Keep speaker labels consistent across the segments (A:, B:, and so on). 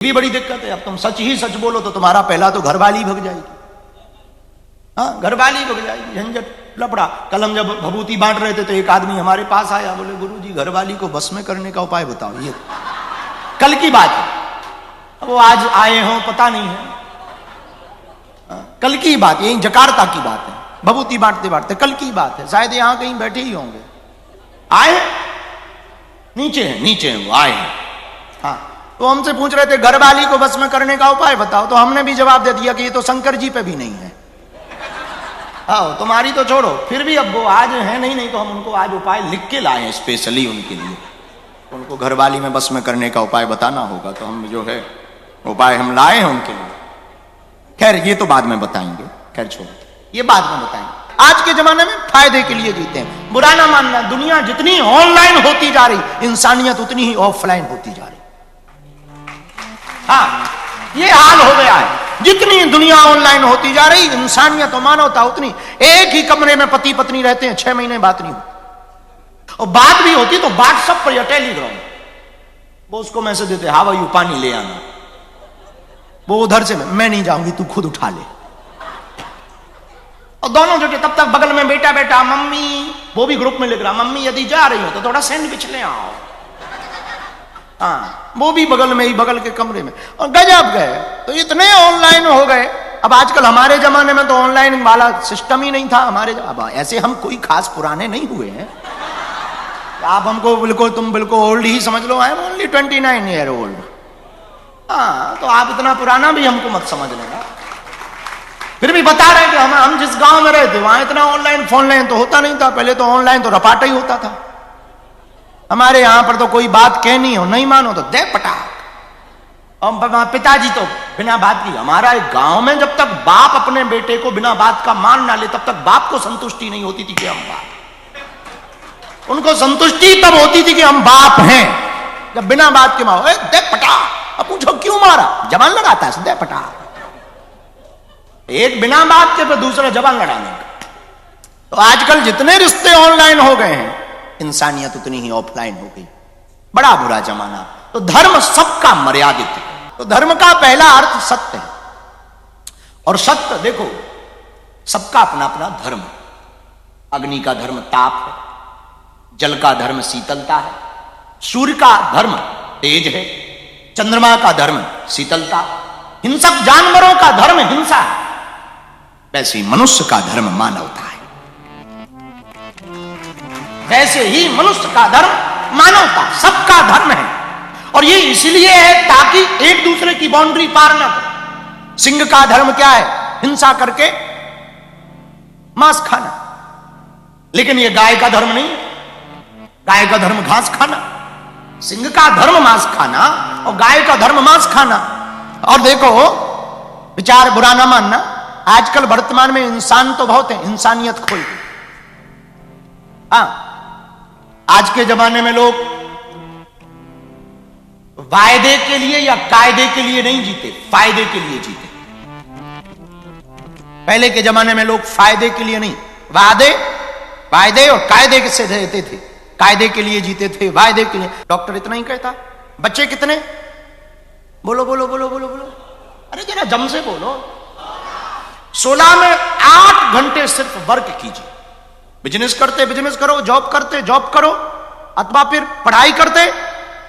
A: भी बड़ी दिक्कत है। अब तुम सच ही सच बोलो तो तुम्हारा पहला तो घरवाली भग जाएगी। हाँ, घरवाली भग जाएगी, झंझट लपड़ा। कल हम जब भभूति बांट रहे थे तो एक आदमी हमारे पास आया, बोले गुरुजी घरवाली को बस में करने का उपाय बताओ। ये कल की बात है, अब वो आज आए हो पता नहीं है। कल की बात, यही जकार्ता की बात है, भभूति बांटते बांटते कल की बात है। शायद यहां कहीं बैठे ही होंगे। आए नीचे हैं, नीचे हैं वो, आए हैं। हाँ, तो हमसे पूछ रहे थे घरवाली को बस में करने का उपाय बताओ, तो हमने भी जवाब दे दिया कि ये तो शंकर जी पे भी नहीं है। हाँ, तुम्हारी तो छोड़ो, फिर भी अब वो आज है नहीं तो हम उनको आज उपाय लिख के लाए हैं स्पेशली उनके लिए। उनको घरवाली में बस में करने का उपाय बताना होगा, तो हम जो है उपाय हम लाए हैं उनके लिए। खैर ये तो बाद में बताएंगे, खैर छोड़ो, ये बाद में बताएंगे। आज के जमाने में फायदे के लिए जीते हैं, बुरा ना मानना। दुनिया जितनी ऑनलाइन होती जा रही, इंसानियत उतनी ही ऑफलाइन होती जा रही। हाँ, ये हाल हो गया है। जितनी दुनिया ऑनलाइन होती जा रही, इंसानियत और मानवता उतनी। एक ही कमरे में पति पत्नी रहते हैं, 6 महीने बात नहीं होती, और बात भी होती तो व्हाट्सएप पर या टेलीग्राम। वो उसको मैसेज देते, हाउ आर यू, पानी ले आना। वो उधर से, मैं नहीं जाऊंगी, तू खुद उठा ले। और दोनों जुटे, तब तक बगल में बेटा बेटा मम्मी, वो भी ग्रुप में लिख रहा, मम्मी यदि जा रही हो तो थोड़ा सैंडविच ले आओ। हाँ, वो भी बगल में ही, बगल के कमरे में। और गजब गए, तो इतने ऑनलाइन हो गए। अब आजकल हमारे जमाने में तो ऑनलाइन वाला सिस्टम ही नहीं था हमारे। अब ऐसे हम कोई खास पुराने नहीं हुए हैं, आप हमको बिल्कुल, तुम बिल्कुल ओल्ड ही समझ लो। I am only 29 year old. हाँ, तो आप इतना पुराना भी हमको मत समझ लेना। फिर भी बता रहे कि हम जिस गांव में रहते वहां इतना ऑनलाइन फोन लाइन तो होता नहीं था। पहले तो ऑनलाइन तो रपाटा ही होता था। हमारे यहां पर तो कोई बात कहनी हो, नहीं मानो तो दे पटाख। और पिताजी तो बिना बात की, हमारा एक गांव में जब तक बाप अपने बेटे को बिना बात का मान ना ले, तब तक बाप को संतुष्टि नहीं होती थी कि हम बाप। उनको संतुष्टि तब होती थी कि हम बाप हैं, जब बिना बात के मारो दे पटाख। अब पूछो क्यों मारा, जबान लगाता है, दे पटाख। एक बिना बात के, तो दूसरा जबान लड़ाने का। तो आजकल जितने रिश्ते ऑनलाइन हो गए हैं, इंसानियत उतनी ही ऑफलाइन हो गई। बड़ा बुरा जमाना। तो धर्म सबका मर्यादित है। तो धर्म का पहला अर्थ सत्य है। और सत्य देखो, सबका अपना अपना धर्म। अग्नि का धर्म ताप है, जल का धर्म शीतलता है, सूर्य का धर्म तेज है, चंद्रमा का धर्म शीतलता, हिंसक जानवरों का धर्म हिंसा है, वैसे ही मनुष्य का धर्म मानवता है। वैसे ही मनुष्य का धर्म मानवता, सबका धर्म है। और ये इसलिए है ताकि एक दूसरे की बाउंड्री पार ना करे। सिंह का धर्म क्या है? हिंसा करके मांस खाना। लेकिन ये गाय का धर्म नहीं है। गाय का धर्म घास खाना। सिंह का धर्म मांस खाना और गाय का धर्म मांस खाना। और देखो, विचार बुरा ना मानना, आजकल वर्तमान में इंसान तो बहुत है, इंसानियत खोई गई। हाँ, आज के जमाने में लोग वायदे के लिए या कायदे के लिए नहीं जीते, फायदे के लिए जीते। पहले के जमाने में लोग फायदे के लिए नहीं, वायदे और कायदे से रहते थे। कायदे के लिए जीते थे, वायदे के लिए। डॉक्टर इतना ही कहता। बच्चे कितने? बोलो बोलो बोलो बोलो बोलो, अरे जरा जम से बोलो। 16 में 8 घंटे सिर्फ वर्क कीजिए। बिजनेस करते बिजनेस करो, जॉब करते जॉब करो, अथवा फिर पढ़ाई करते,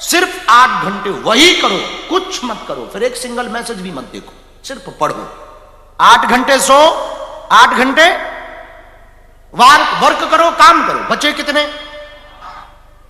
A: सिर्फ 8 घंटे वही करो, कुछ मत करो। फिर एक सिंगल मैसेज भी मत देखो, सिर्फ पढ़ो। 8 घंटे सो, 8 घंटे वर्क करो, काम करो। बचे कितने?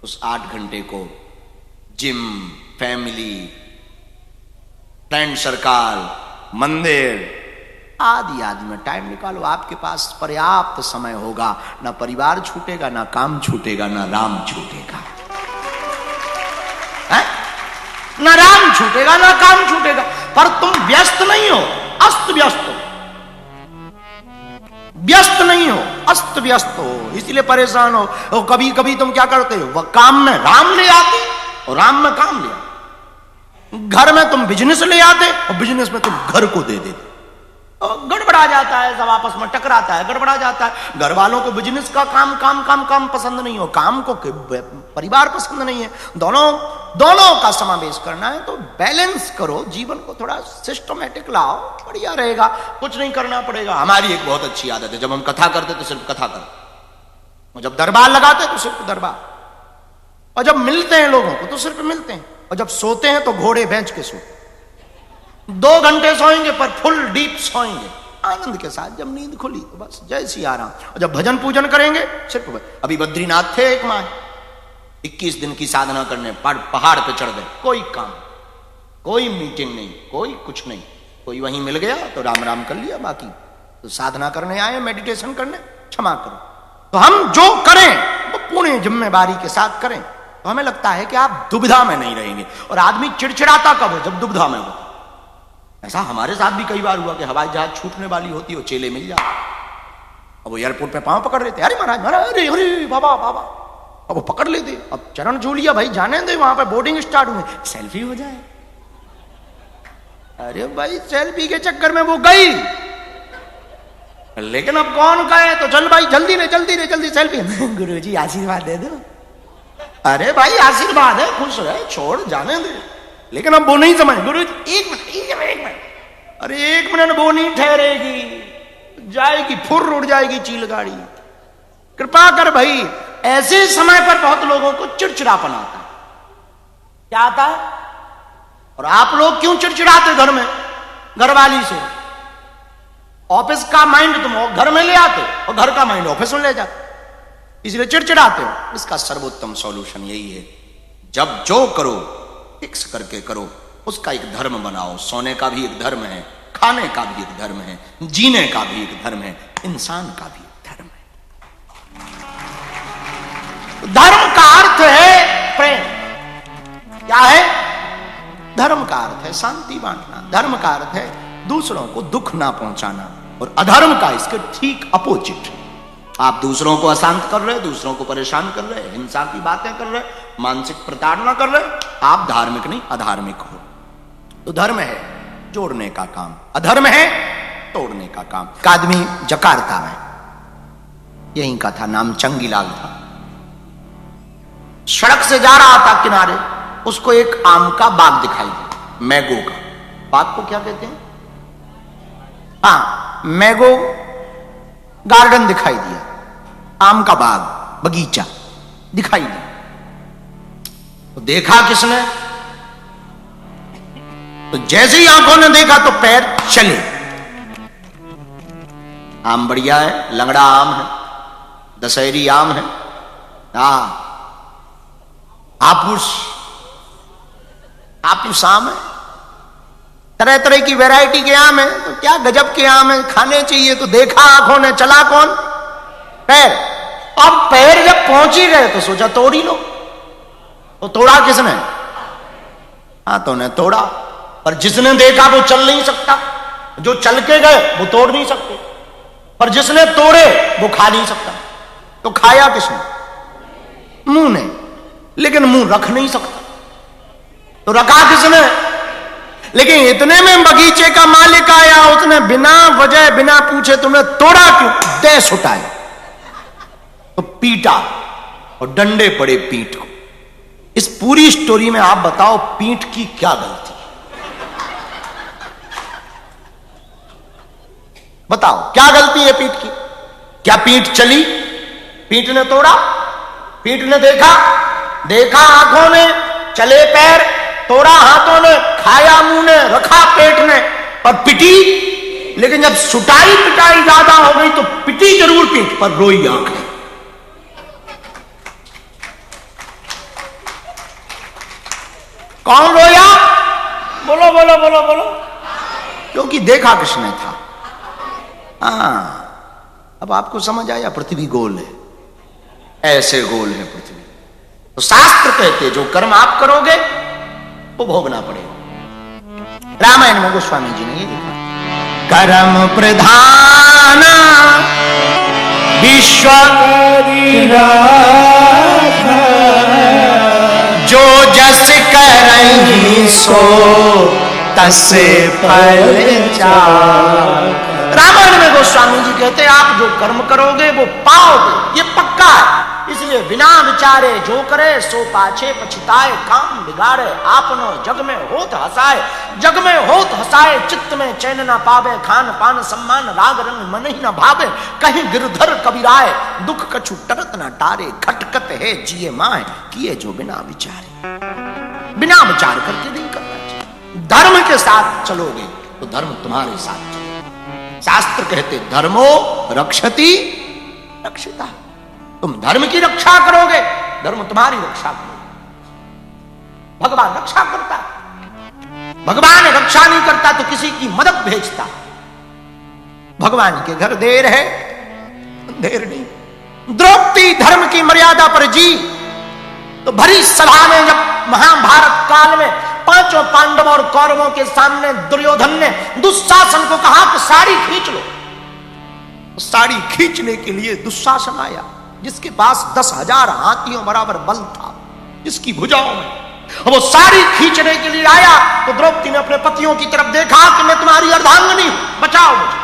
A: उस 8 घंटे को जिम, फैमिली, फ्रेंड सर्कल, मंदिर आदि आदि में टाइम निकालो। आपके पास पर्याप्त समय होगा। ना परिवार छूटेगा, ना काम छूटेगा, ना राम छूटेगा। ना राम छूटेगा, ना काम छूटेगा। पर तुम व्यस्त नहीं हो, अस्त व्यस्त हो। व्यस्त नहीं हो, अस्त व्यस्त हो, इसलिए परेशान हो। और कभी कभी तुम क्या करते हो, वह काम में राम ले आते और राम में काम ले आते। घर में तुम बिजनेस ले आते और बिजनेस में तुम घर को दे देते। गड़बड़ा जाता है, सब आपस में टकराता है, गड़बड़ा जाता है। घर वालों को बिजनेस का काम काम काम काम पसंद नहीं हो, काम को परिवार पसंद नहीं है। दोनों दोनों का समावेश करना है तो बैलेंस करो, जीवन को थोड़ा सिस्टमेटिक लाओ, बढ़िया रहेगा। कुछ नहीं करना पड़ेगा। हमारी एक बहुत अच्छी आदत है, जब हम कथा करते तो सिर्फ कथा करते, और जब दरबार लगाते तो सिर्फ दरबार, और जब मिलते हैं लोगों को तो सिर्फ मिलते हैं, और जब सोते हैं तो घोड़े बेच के सोते। 2 घंटे सोएंगे पर फुल डीप सोएंगे आनंद के साथ। जब नींद खुली तो बस जय श्री आराम। और जब भजन पूजन करेंगे सिर्फ। अभी बद्रीनाथ थे एक माह, 21 दिन की साधना करने पहाड़ पे चढ़ गए। कोई काम, कोई मीटिंग नहीं, कोई कुछ नहीं, कोई वहीं मिल गया तो राम राम कर लिया, बाकी तो साधना करने आए, मेडिटेशन करने, क्षमा करो। तो हम जो करें वो पूर्ण जिम्मेवारी के साथ करें तो हमें लगता है कि आप दुविधा में नहीं रहेंगे। और आदमी चिड़चिड़ाता कब है? जब दुविधा में होता। ऐसा हमारे साथ भी कई बार हुआ कि हवाई जहाज छूटने वाली होती है, चेले मिल जाते, अब वो एयरपोर्ट पे पांव पकड़ लेते, अरे महाराज महाराज, अरे अरे बाबा बाबा, अब वो पकड़ लेते, अब चरण छू लिया, भाई जाने दे, वहां पे बोर्डिंग स्टार्ट हुई, सेल्फी हो जाए। अरे भाई सेल्फी के चक्कर में वो गई, लेकिन अब कौन कहे तो चल भाई जल्दी ले जल्दी ले जल्दी सेल्फी। गुरुजी आशीर्वाद दे दो। अरे भाई आशीर्वाद है, खुश रहे, छोड़ जाने दे। लेकिन अब वो नहीं समझ, गुरुजी एक मिनट, अरे 1 मिनट वो नहीं ठहरेगी, जाएगी फुर उड़ जाएगी चील गाड़ी। कृपा कर भाई। ऐसे समय पर बहुत लोगों को चिड़चिड़ापन आता है। क्या आता है? और आप लोग क्यों चिड़चिड़ाते घर में? घरवाली से ऑफिस का माइंड तुम घर में ले आते और घर का माइंड ऑफिस में ले जाते, इसलिए चिड़चिड़ाते हो। इसका सर्वोत्तम सॉल्यूशन यही है, जब जो करो फिक्स करके करो, उसका एक धर्म बनाओ। सोने का भी एक धर्म है, खाने का भी एक धर्म है, जीने का भी एक धर्म है, इंसान का भी एक धर्म है। धर्म का अर्थ है प्रेम। क्या है? धर्म का अर्थ है शांति बांटना, धर्म का अर्थ है दूसरों को दुख ना पहुंचाना, और अधर्म का इसके ठीक अपोजिट। आप दूसरों को अशांत कर रहे, दूसरों को परेशान कर रहे, हिंसा की बातें कर रहे, मानसिक प्रताड़ना कर रहे, आप धार्मिक नहीं अधार्मिक हो। तो धर्म है जोड़ने का काम, अधर्म है तोड़ने का काम। एक आदमी जकार्ता में, यहीं का था, नाम चंगीलाल था, सड़क से जा रहा था किनारे, उसको एक आम का बाग दिखाई दिया, मैंगो का बाग को क्या कहते हैं? हाँ, मैंगो गार्डन दिखाई दिया, आम का बाग, बगीचा दिखाई दिया। तो देखा किसने? तो जैसे ही आंखों ने देखा तो पैर चले। आम बढ़िया है, लंगड़ा आम है, दशहरी आम है, आपूस आम है, तरह तरह की वैरायटी के आम है। तो क्या गजब के आम है, खाने चाहिए। तो देखा आंखों ने, चला कौन? पैर। अब पैर जब पहुंच ही गए तो सोचा तोड़ ही लो। तो तोड़ा किसने? हाथों ने तोड़ा। पर जिसने देखा वो चल नहीं सकता, जो चल के गए वो तोड़ नहीं सकते, पर जिसने तोड़े वो खा नहीं सकता। तो खाया किसने? मुंह ने, लेकिन मुंह रख नहीं सकता, तो रखा किसने? लेकिन इतने में बगीचे का मालिक आया, उसने बिना वजह बिना पूछे तुमने तोड़ा क्यों? देश उठाए तो पीटा और डंडे पड़े पीठ को। इस पूरी स्टोरी में आप बताओ पीठ की क्या गलती? बताओ क्या गलती है पीठ की? क्या पीठ चली? पीठ ने तोड़ा? पीठ ने देखा? देखा आंखों ने, चले पैर, तोड़ा हाथों ने, खाया मुंह ने, रखा पेट ने, और पिटी। लेकिन जब सुटाई पिटाई ज्यादा हो गई तो पिटी जरूर पीठ पर, रोई आंखें। कौन रोया? बोलो बोलो बोलो बोलो। क्योंकि देखा किसने था। अब आपको समझ आया, पृथ्वी गोल है, ऐसे गोल है पृथ्वी। तो शास्त्र कहते जो कर्म आप करोगे वो भोगना पड़ेगा। रामायण में गोस्वामी जी ने ये लिखा, कर्म प्रधान विश्व जो जस करही सो तस फल चाख। रामायण में गोस्वामी जी कहते हैं आप जो कर्म करोगे वो पाओगे, ये पक्का है, इसलिए बिना विचारे जो करे सो पाछे पछताए, काम बिगाड़े आपनो जग में होत हसाए, जग में होत हसाए चित्त में चैन ना पावे, खान पान सम्मान राग रंग मन ही न भावे, कहीं गिरधर कबीराए दुख कछु टरत न टारे, खटकत है जिए माए किए जो बिना विचारे। बिना विचार करके नहीं करना चाहिए। धर्म के साथ चलोगे तो धर्म तुम्हारे साथ चलेगा। शास्त्र कहते धर्मो रक्षति रक्षिता, तुम धर्म की रक्षा करोगे धर्म तुम्हारी रक्षा करोगे। भगवान रक्षा करता, भगवान रक्षा नहीं करता तो किसी की मदद भेजता। भगवान के घर देर है, देर नहीं। द्रौपदी धर्म की मर्यादा पर जी तो भरी सभा में जब महाभारत काल में पांचों पांडवों और कौरवों के सामने दुर्योधन ने दुशासन को कहा कि साड़ी खींच लो, साड़ी खींचने के लिए दुशासन आया जिसके पास 10,000 हाथियों बराबर बल था, जिसकी भुजाओं में वो साड़ी खींचने के लिए आया तो द्रौपदी ने अपने पतियों की तरफ देखा कि मैं तुम्हारी अर्धांगिनी हूं, बचाओ मुझे।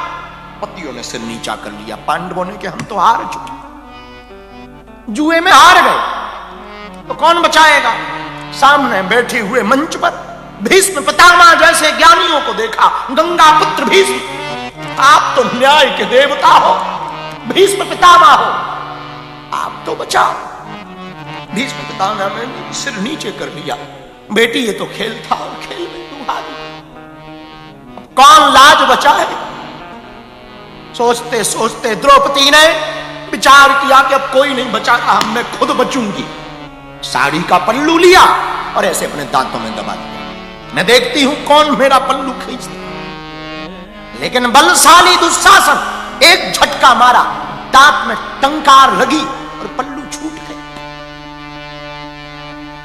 A: पतियों ने सिर नीचा कर लिया। पांडवों ने कि हम तो हार चुके, जुए में हार गए तो कौन बचाएगा। सामने बैठे हुए मंच पर भीष्म पितामह जैसे ज्ञानियों को देखा। गंगा पुत्र भीष्म, आप तो न्याय के देवता हो, भीष्म पितामह हो, आप तो बचाओ। भीष्म पितामह ने सिर नीचे कर लिया। बेटी ये तो खेल था और खेल में तू हारी, कौन लाज बचाए। सोचते सोचते द्रौपदी ने विचार किया कि अब कोई नहीं बचाता, मैं खुद बचूंगी। साड़ी का पल्लू लिया और ऐसे अपने दांतों में दबा दिया, मैं देखती हूं कौन मेरा पल्लू खींचता। लेकिन बलशाली दुशासन एक झटका मारा, दांत में टंकार लगी और पल्लू छूट गए।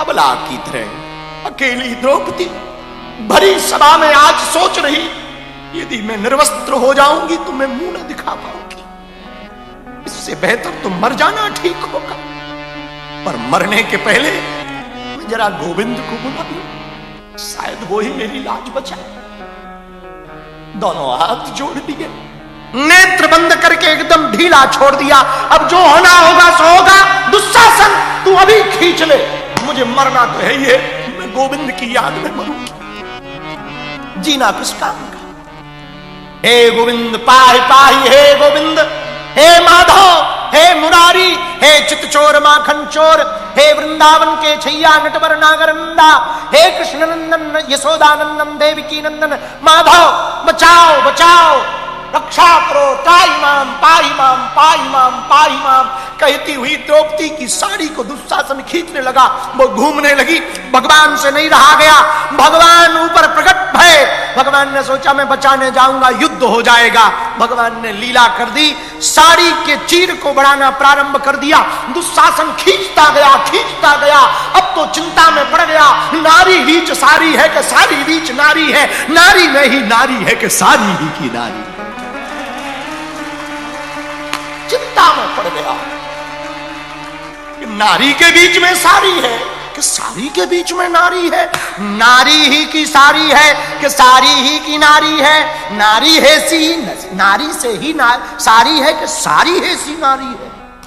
A: अबला की तरह अकेली द्रौपदी भरी सभा में आज सोच रही, यदि मैं निर्वस्त्र हो जाऊंगी तो मैं मुंह न दिखा पाऊंगी, इससे बेहतर तो मर जाना ठीक होगा। पर मरने के पहले मैं जरा गोविंद को बुला लूं, शायद वो ही मेरी लाज बचाए। दोनों हाथ जोड़ दिए, नेत्र बंद करके एकदम ढीला छोड़ दिया। अब जो होना होगा सो होगा। दुशासन तू अभी खींच ले, मुझे मरना तो है ही है, मैं गोविंद की याद में मरूंगी, जीना किस काम का। हे गोविंद पाहि पाहि, हे गोविंद, हे माधव, हे मुरारी, हे चितचोर माखन चोर, हे वृंदावन के छैया नटवर नागरंदा, हे कृष्ण नंदन यशोदानंदन देवकी नंदन माधव, बचाओ बचाओ, रक्षा करो, ताई माम पाई माम पाई माम पाई माम कहती हुई द्रौपदी की साड़ी को दुशासन खींचने लगा। वो घूमने लगी, भगवान से नहीं रहा गया। भगवान ऊपर प्रकट भय, भगवान ने सोचा मैं बचाने जाऊंगा युद्ध हो जाएगा। भगवान ने लीला कर दी, साड़ी के चीर को बढ़ाना प्रारंभ कर दिया। दुशासन खींचता गया। अब तो चिंता में पड़ गया, नारी रीच सारी है कि सारी रीच नारी है, नारी में ही नारी है कि सारी ही की नारी। चिंता में पड़ गया कि नारी के बीच में सारी है कि सारी के बीच में नारी है, नारी ही की सारी है कि सारी ही की नारी है, नारी है सी नारी से ही सारी है कि सारी है सी नारी है।